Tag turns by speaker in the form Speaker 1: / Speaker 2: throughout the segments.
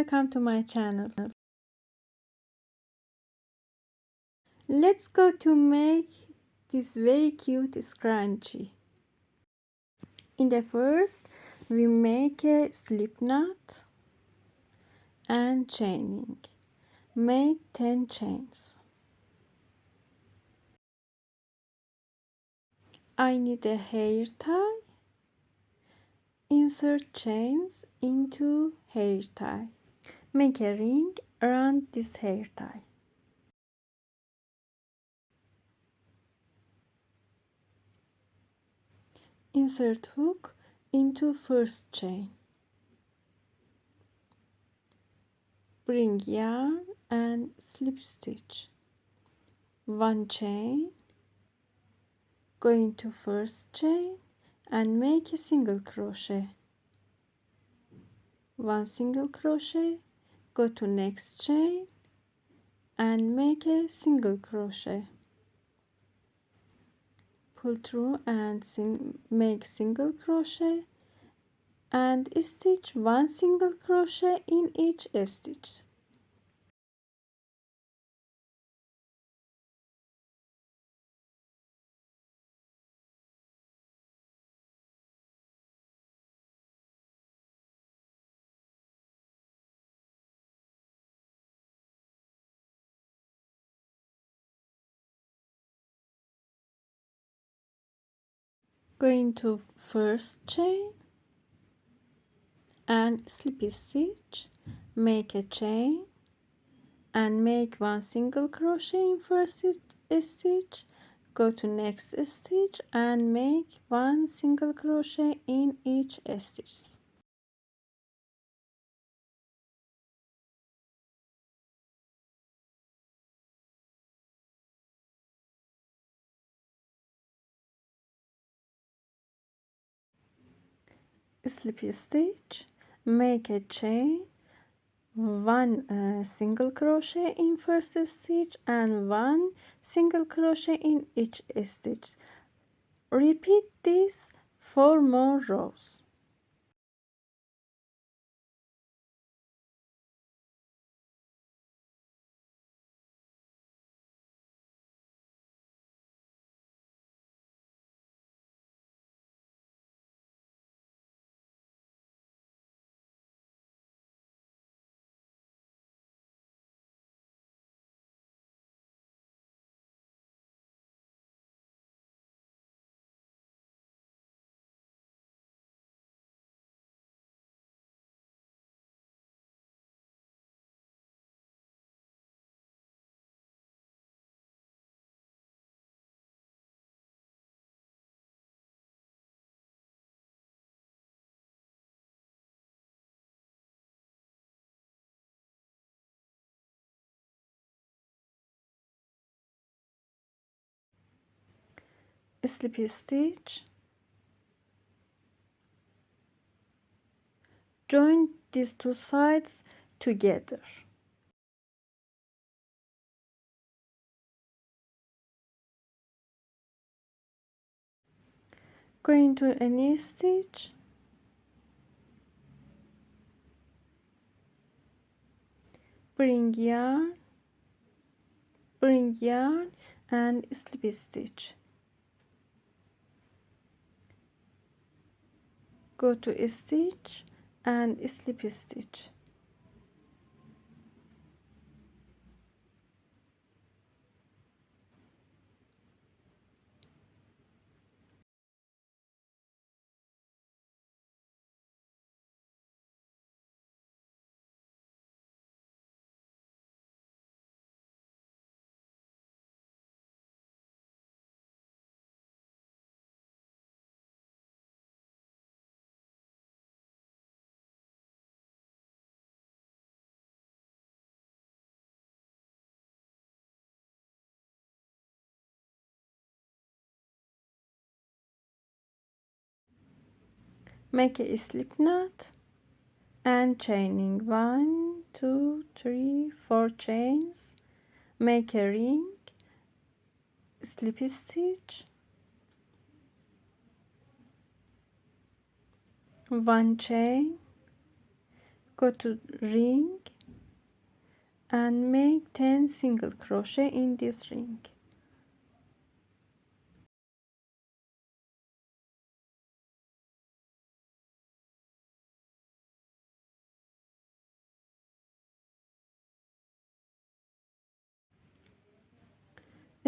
Speaker 1: welcome to my channel. Let's go to make this very cute scrunchie. In the first, we make a slip knot and chaining. Make 10 chains. I need a hair tie. Insert chains into hair tie. Make a ring around this hair tie. Insert hook into first chain. Bring yarn and slip stitch. One chain, go into first chain and make a single crochet. One single crochet, go to next chain and make a single crochet. Pull through and make single crochet and stitch one single crochet in each stitch. Go into first chain and slip stitch, make a chain and make one single crochet in first stitch, go to next stitch and make one single crochet in each stitch. Slip stitch, make a chain, one single crochet in first stitch and one single crochet in each stitch. Repeat this 4 more rows. Slip stitch, join these two sides together. Go into a knee stitch, bring yarn and slip stitch. Go to stitch and slip stitch. Make a slip knot and chaining 1, 2, 3, 4 chains. Make a ring, slip stitch, one chain, go to ring and make 10 single crochet in this ring.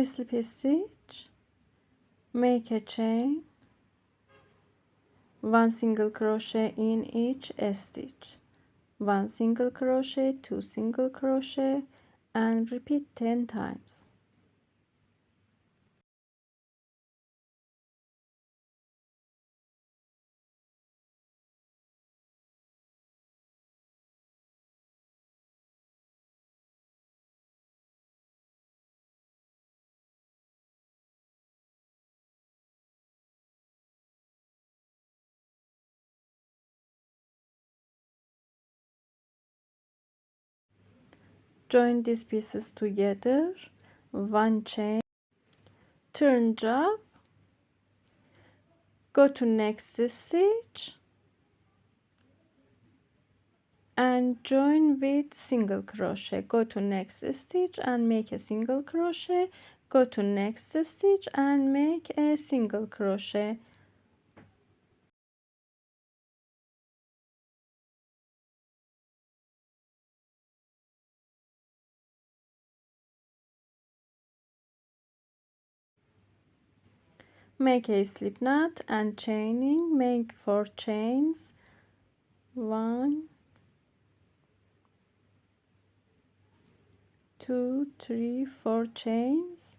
Speaker 1: Slip stitch, make a chain, 1 single crochet in each stitch, 1 single crochet, 2 single crochet, and repeat 10 times. Join these pieces together, 1 chain, turn job, go to next stitch and join with single crochet. Go to next stitch and make a single crochet, go to next stitch and make a single crochet. Make a slip knot and chaining, make 4 chains, 1, 2, 3, 4 chains,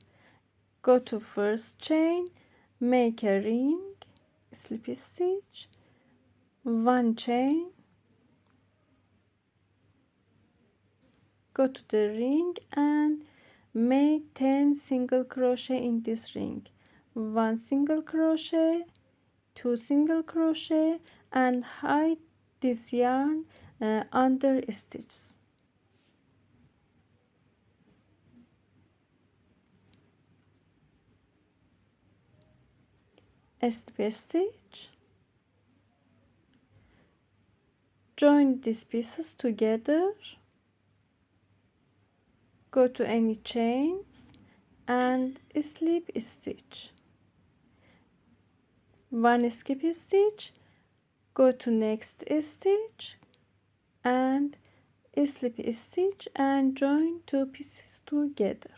Speaker 1: go to first chain, make a ring, slip stitch, 1 chain, go to the ring and make 10 single crochet in this ring, 1 single crochet, 2 single crochet, and hide this yarn under stitches. Slip stitch, join these pieces together, go to any chains and slip stitch, 1 skip stitch, go to next stitch and slip stitch and join 2 pieces together.